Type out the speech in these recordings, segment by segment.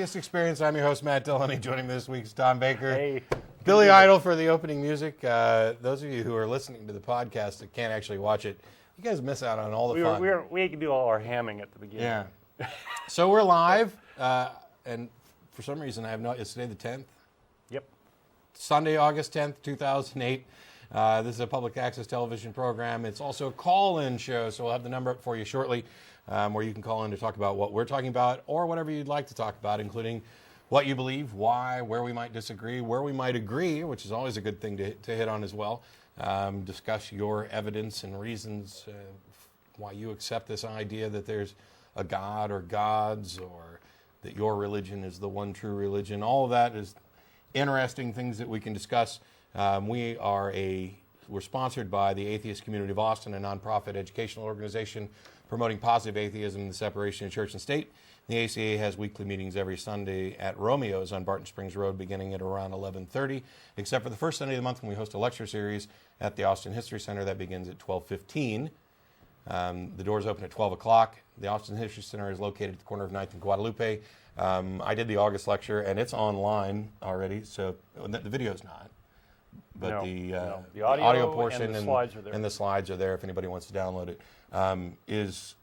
Atheist Experience. I'm your host, Matt Dillahunty. Joining me this week is Tom Baker. Hey. Billy Idol for the opening music. Those of you who are listening to the podcast that can't actually watch it, you guys miss out on all the fun. We can do all our hamming at the beginning. Yeah. So we're live, and for some reason it's today the 10th? Yep. Sunday, August 10th, 2008. This is a public access television program. It's also a call-in show, so we'll have the number up for you shortly, where you can call in to talk about what we're talking about or whatever you'd like to talk about, including what you believe, why, where we might disagree, where we might agree, which is always a good thing to hit on as well. Discuss your evidence and reasons why you accept this idea that there's a God or gods, or that your religion is the one true religion. All of that is interesting things that we can discuss. We're sponsored by the Atheist Community of Austin, a nonprofit educational organization promoting positive atheism and the separation of church and state. The ACA has weekly meetings every Sunday at Romeo's on Barton Springs Road, beginning at around 11:30, except for the first Sunday of the month when we host a lecture series at the Austin History Center. That begins at 12:15. The doors open at 12 o'clock. The Austin History Center is located at the corner of 9th and Guadalupe. I did the August lecture, and it's online already, so the video's not. But the audio portion and the slides are there. And the slides are there if anybody wants to download it. Is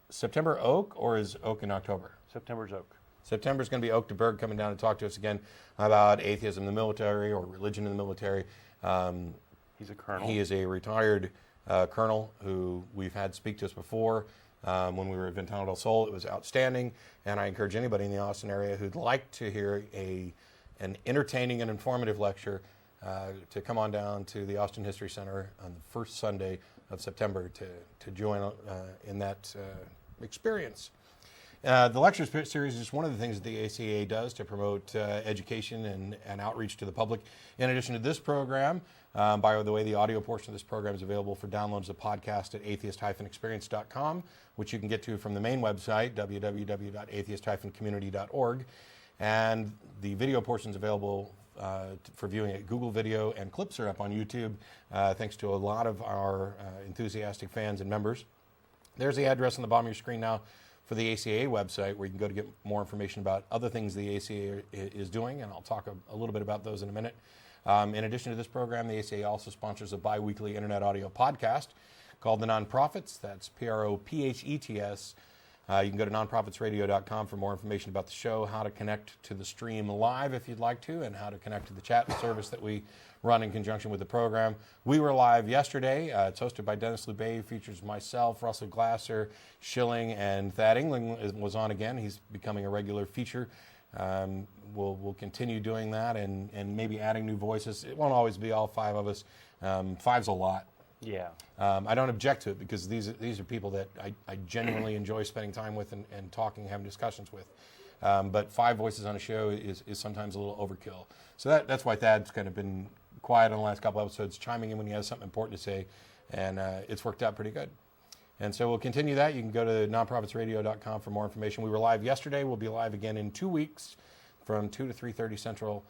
September Oak, or is Oak in October? September's Oak. September's going to be Oak de Berg coming down to talk to us again about atheism in the military or religion in the military. He's a colonel. He is a retired colonel who we've had speak to us before when we were at Ventana del Sol. It was outstanding, and I encourage anybody in the Austin area who'd like to hear an entertaining and informative lecture to come on down to the Austin History Center on the first Sunday of September to join in that experience. The lecture series is just one of the things that the ACA does to promote education and outreach to the public. In addition to this program, by the way, the audio portion of this program is available for downloads of podcast at atheist-experience.com, which you can get to from the main website, www.atheist-community.org. And the video portion is available for viewing at Google Video, and clips are up on YouTube, thanks to a lot of our enthusiastic fans and members. There's the address on the bottom of your screen now for the ACA website, where you can go to get more information about other things the ACA is doing, and I'll talk a little bit about those in a minute. In addition to this program, the ACA also sponsors a bi-weekly internet audio podcast called The Nonprofits. That's PROPHETS. You can go to nonprofitsradio.com for more information about the show, how to connect to the stream live if you'd like to, and how to connect to the chat service that we run in conjunction with the program. We were live yesterday. It's hosted by Dennis Lubay, features myself, Russell Glasser, Schilling, and Thad England was on again. He's becoming a regular feature. We'll continue doing that and maybe adding new voices. It won't always be all five of us. Five's a lot. Yeah. I don't object to it because these are people that I genuinely enjoy spending time with and talking, having discussions with. But five voices on a show is sometimes a little overkill. So that's why Thad's kind of been quiet on the last couple episodes, chiming in when he has something important to say, and it's worked out pretty good. And so we'll continue that. You can go to nonprofitsradio.com for more information. We were live yesterday. We'll be live again in 2 weeks from 2 to 3:30 Central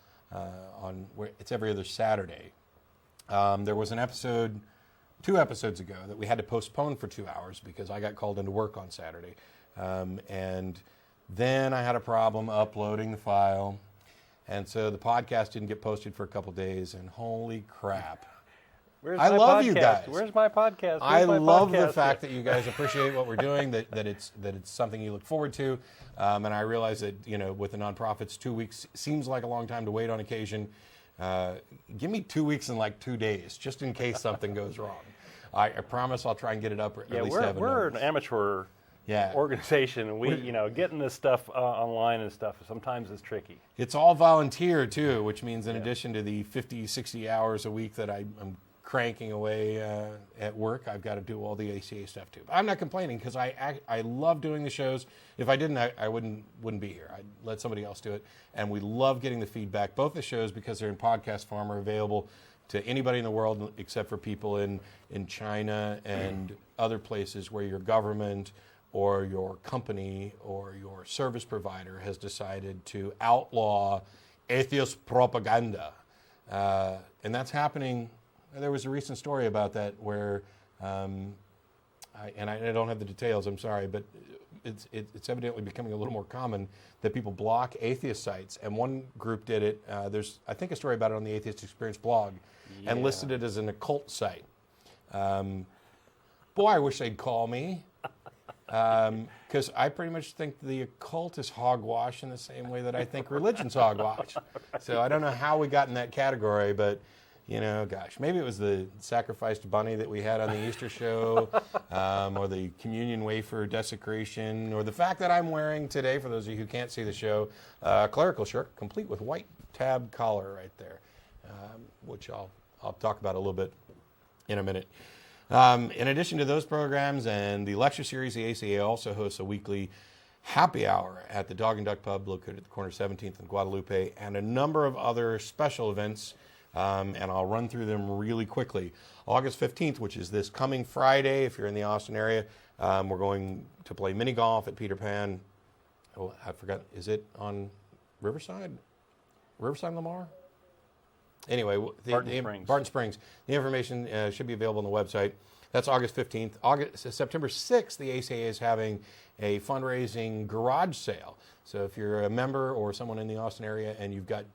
it's every other Saturday. There was an episode 2 episodes ago that we had to postpone for 2 hours because I got called into work on Saturday. And then I had a problem uploading the file. And so the podcast didn't get posted for a couple days, and holy crap. I love you guys. Where's my podcast? I love the fact that you guys appreciate what we're doing, that it's something you look forward to. And I realize that, with the nonprofits, 2 weeks seems like a long time to wait on occasion. Give me 2 weeks and like 2 days, just in case something goes wrong. I promise I'll try and get it up. Or at least have we're an amateur organization, and getting this stuff online and stuff sometimes is tricky. It's all volunteer too, which means in addition to the 50, 60 hours a week that I'm cranking away at work, I've got to do all the ACA stuff too. But I'm not complaining because I love doing the shows. If I didn't, I wouldn't be here. I'd let somebody else do it. And we love getting the feedback. Both the shows, because they're in podcast form, are available to anybody in the world except for people in China and other places where your government or your company or your service provider has decided to outlaw atheist propaganda. And that's happening. There was a recent story about that where, I don't have the details, I'm sorry, but it's evidently becoming a little more common that people block atheist sites. And one group did it. There's, I think, a story about it on the Atheist Experience blog, and listed it as an occult site. Boy, I wish they'd call me. Because I pretty much think the occult is hogwash in the same way that I think religion's hogwash. So I don't know how we got in that category, but, gosh, maybe it was the sacrificed bunny that we had on the Easter show, or the communion wafer desecration, or the fact that I'm wearing today, for those of you who can't see the show, a clerical shirt, complete with white tab collar right there, which I'll talk about a little bit in a minute. In addition to those programs and the lecture series, the ACA also hosts a weekly happy hour at the Dog and Duck Pub located at the corner of 17th and Guadalupe, and a number of other special events, and I'll run through them really quickly. August 15th, which is this coming Friday, if you're in the Austin area, we're going to play mini golf at Peter Pan. Oh, I forgot, is it on Riverside? Riverside Lamar? Anyway, Barton Springs. The information should be available on the website. That's August 15th. September 6th, the ACA is having a fundraising garage sale. So if you're a member or someone in the Austin area and you've got,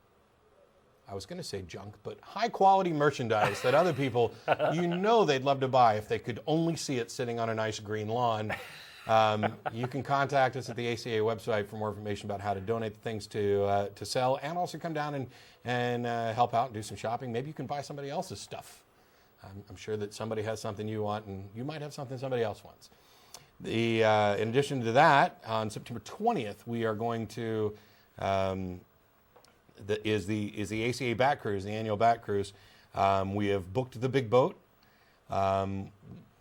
I was going to say junk, but high quality merchandise that other people, they'd love to buy if they could only see it sitting on a nice green lawn, you can contact us at the ACA website for more information about how to donate the things to sell, and also come down and help out and do some shopping. Maybe you can buy somebody else's stuff. I'm sure that somebody has something you want, and you might have something somebody else wants. In addition to that, on September 20th, we are going to is the ACA Bat Cruise, the annual Bat Cruise. We have booked the big boat.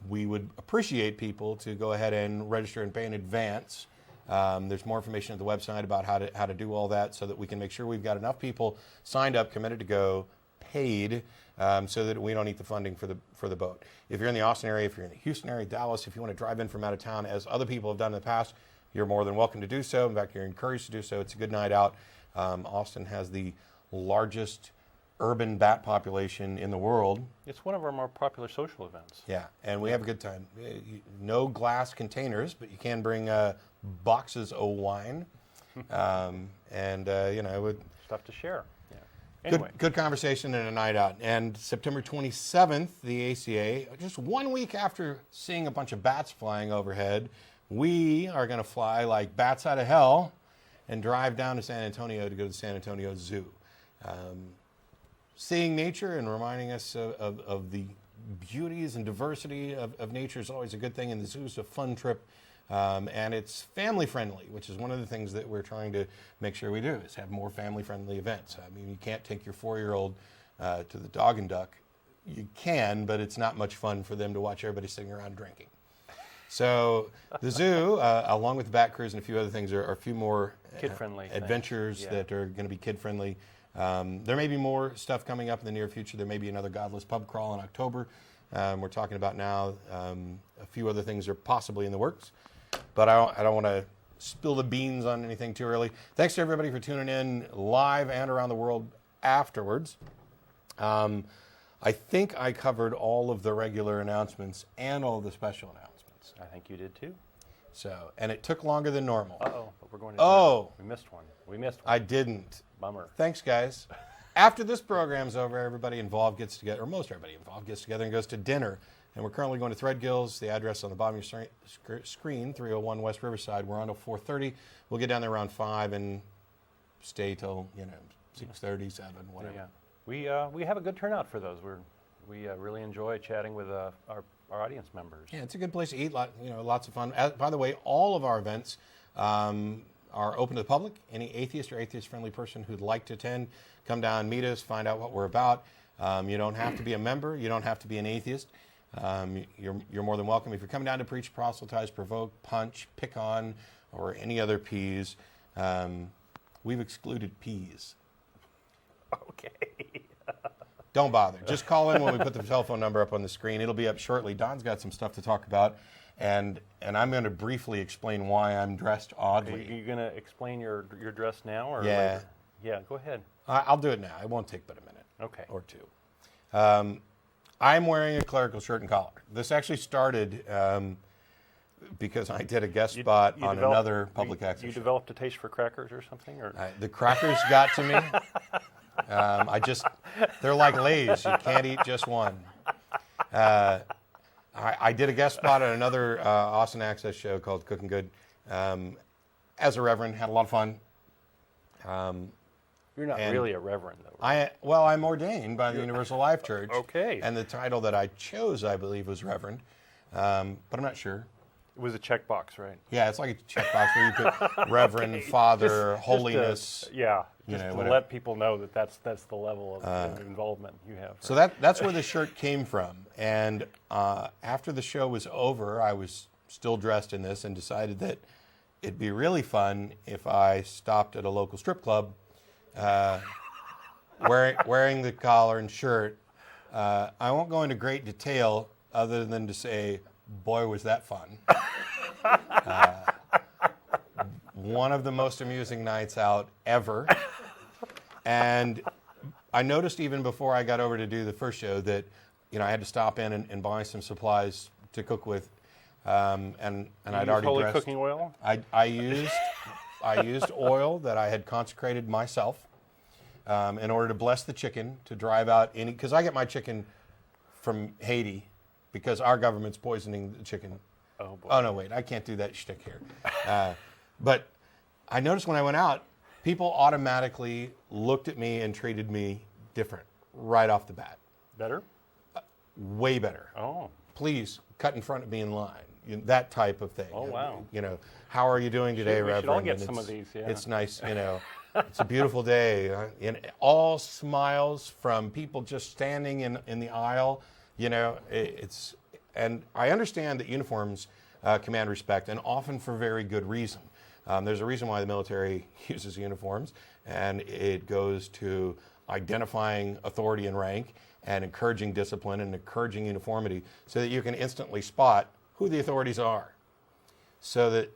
We would appreciate people to go ahead and register and pay in advance. There's more information at the website about how to do all that, so that we can make sure we've got enough people signed up, committed to go, paid, so that we don't eat the funding for the boat. If you're in the Austin area, if you're in the Houston area, Dallas, if you want to drive in from out of town, as other people have done in the past, you're more than welcome to do so. In fact, you're encouraged to do so. It's a good night out. Austin has the largest urban bat population in the world. It's one of our more popular social events. Yeah, and we have a good time. No glass containers, but you can bring boxes of wine, stuff to share. Yeah. Anyway. Good conversation and a night out. And September 27th, the ACA, just 1 week after seeing a bunch of bats flying overhead, we are going to fly like bats out of hell and drive down to San Antonio to go to the San Antonio Zoo. Seeing nature and reminding us of the beauties and diversity of nature is always a good thing, and the zoo is a fun trip, and it's family friendly, which is one of the things that we're trying to make sure we do, is have more family friendly events. I mean, you can't take your 4-year-old to the Dog and Duck. You can, but it's not much fun for them to watch everybody sitting around drinking. So the zoo, along with the Bat Cruise and a few other things, are a few more kid-friendly adventures that are going to be kid-friendly. There may be more stuff coming up in the near future. There may be another Godless Pub Crawl in October. We're talking about now. A few other things are possibly in the works, but I don't want to spill the beans on anything too early. Thanks to everybody for tuning in live and around the world afterwards. I think I covered all of the regular announcements and all of the special announcements. I think you did too. So, and it took longer than normal. Uh-oh, but we're going to we missed one. I didn't. Bummer. Thanks, guys. After this program's over, everybody involved gets together, or most everybody involved gets together and goes to dinner. And we're currently going to Threadgill's, the address on the bottom of your screen, 301 West Riverside. We're on till 4:30. We'll get down there around 5 and stay till 6:30, 7, whatever. Yeah. We have a good turnout for those. We really enjoy chatting with our audience members. Yeah, it's a good place to eat. Lots of fun. By the way, all of our events are open to the public. Any atheist or atheist-friendly person who'd like to attend, come down, meet us, find out what we're about. You don't have to be a member. You don't have to be an atheist. You're more than welcome. If you're coming down to preach, proselytize, provoke, punch, pick on, or any other P's, we've excluded P's. Okay. Don't bother. Just call in when we put the telephone number up on the screen. It'll be up shortly. Don's got some stuff to talk about, and I'm going to briefly explain why I'm dressed oddly. Are you going to explain your dress now, or yeah, later? Yeah, go ahead. I'll do it now. It won't take but a minute. Okay. Or two. I'm wearing a clerical shirt and collar. This actually started because I did a guest spot on another public access You show. developed a taste for crackers or something? Or? The crackers got to me. They're like Lay's. You can't eat just one. I did a guest spot on another Austin Access show called Cooking Good. As a reverend, had a lot of fun. You're not really a reverend, though. Right? I'm ordained by the Universal Life Church. Okay. And the title that I chose, I believe, was reverend, but I'm not sure. It was a checkbox, right? Yeah, it's like a checkbox where you put Reverend, Father, Holiness. To let people know that that's the level of involvement you have. Right? So that's where the shirt came from. And after the show was over, I was still dressed in this and decided that it'd be really fun if I stopped at a local strip club wearing the collar and shirt. I won't go into great detail other than to say, boy, was that fun. One of the most amusing nights out ever. And I noticed even before I got over to do the first show that, I had to stop in and buy some supplies to cook with. And I'd already holy dressed. Cooking oil? I used oil that I had consecrated myself in order to bless the chicken, to drive out any, because I get my chicken from Haiti because our government's poisoning the chicken. Oh, boy. Oh, no, wait, I can't do that shtick here. But I noticed when I went out, people automatically looked at me and treated me different right off the bat. Better? Way better. Oh. Please cut in front of me in line. That type of thing. Oh, wow. How are you doing today, Reverend? We should all get some of these, yeah. It's nice, it's a beautiful day. And all smiles from people just standing in the aisle. And I understand that uniforms command respect, and often for very good reason. There's a reason why the military uses uniforms, and it goes to identifying authority and rank and encouraging discipline and encouraging uniformity so that you can instantly spot who the authorities are, so that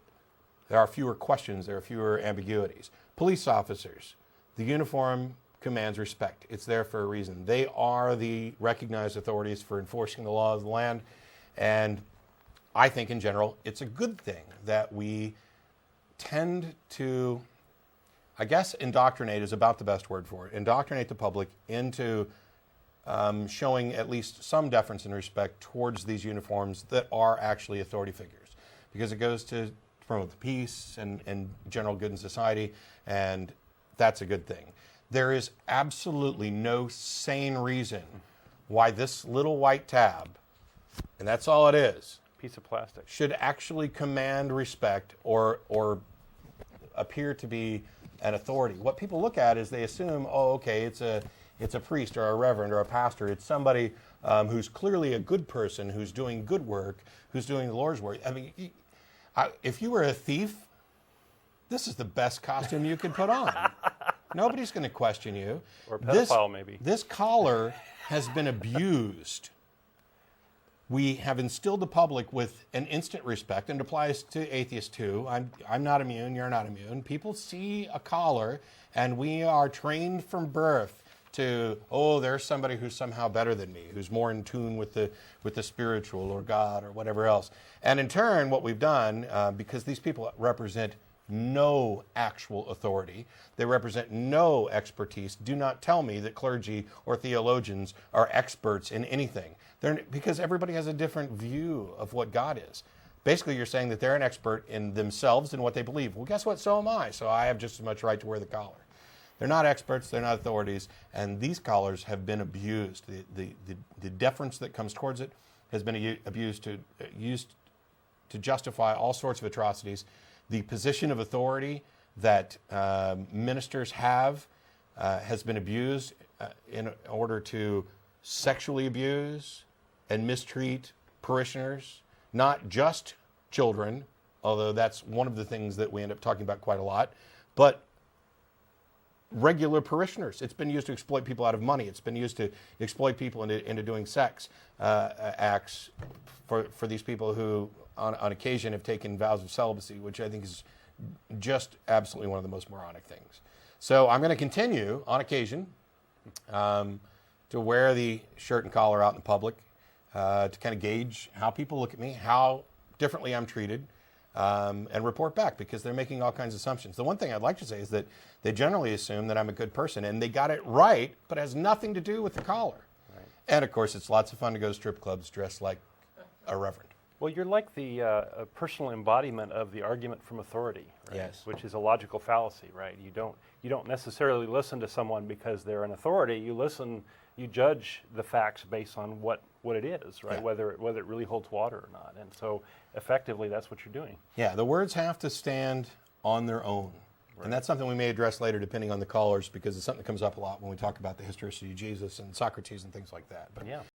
there are fewer questions, there are fewer ambiguities. Police officers, the uniform commands respect. It's there for a reason. They are the recognized authorities for enforcing the law of the land, and I think in general it's a good thing that we tend to, I guess indoctrinate is about the best word for it, indoctrinate the public into showing at least some deference and respect towards these uniforms that are actually authority figures, because it goes to promote the peace and general good in society, and that's a good thing. There is absolutely no sane reason why this little white tab, and that's all it is, piece of plastic, should actually command respect or appear to be an authority. What people look at is they assume, oh, okay, it's a priest or a reverend or a pastor. It's somebody who's clearly a good person, who's doing good work, who's doing the Lord's work. I mean, if you were a thief, this is the best costume you could put on. Nobody's going to question you. Or a pedophile, maybe. This collar has been abused. We have instilled the public with an instant respect, and it applies to atheists too. I'm not immune, you're not immune. People see a collar, and we are trained from birth to, oh, there's somebody who's somehow better than me, who's more in tune with the spiritual or God or whatever else. And in turn, what we've done, because these people represent no actual authority, they represent no expertise. Do not tell me that clergy or theologians are experts in anything. Because everybody has a different view of what God is. Basically, you're saying that they're an expert in themselves and what they believe. Well, guess what? So am I. So I have just as much right to wear the collar. They're not experts. They're not authorities. And these collars have been abused. The deference that comes towards it has been abused used to justify all sorts of atrocities. The position of authority that ministers have has been abused in order to sexually abuse and mistreat parishioners, not just children, although that's one of the things that we end up talking about quite a lot, but regular parishioners. It's been used to exploit people out of money. It's been used to exploit people into doing sex acts for these people who, on occasion, have taken vows of celibacy, which I think is just absolutely one of the most moronic things. So I'm going to continue, on occasion, to wear the shirt and collar out in public, to kind of gauge how people look at me, how differently I'm treated, and report back, because they're making all kinds of assumptions. The one thing I'd like to say is that they generally assume that I'm a good person, and they got it right, but it has nothing to do with the caller. Right. And of course, it's lots of fun to go to strip clubs dressed like a reverend. Well, you're like the personal embodiment of the argument from authority, right? Yes. Which is a logical fallacy, right? You don't necessarily listen to someone because they're an authority. You judge the facts based on what it is, right? Yeah. Whether it really holds water or not. And so effectively, that's what you're doing. Yeah, the words have to stand on their own. Right. And that's something we may address later depending on the callers, because it's something that comes up a lot when we talk about the historicity of Jesus and Socrates and things like that. But yeah.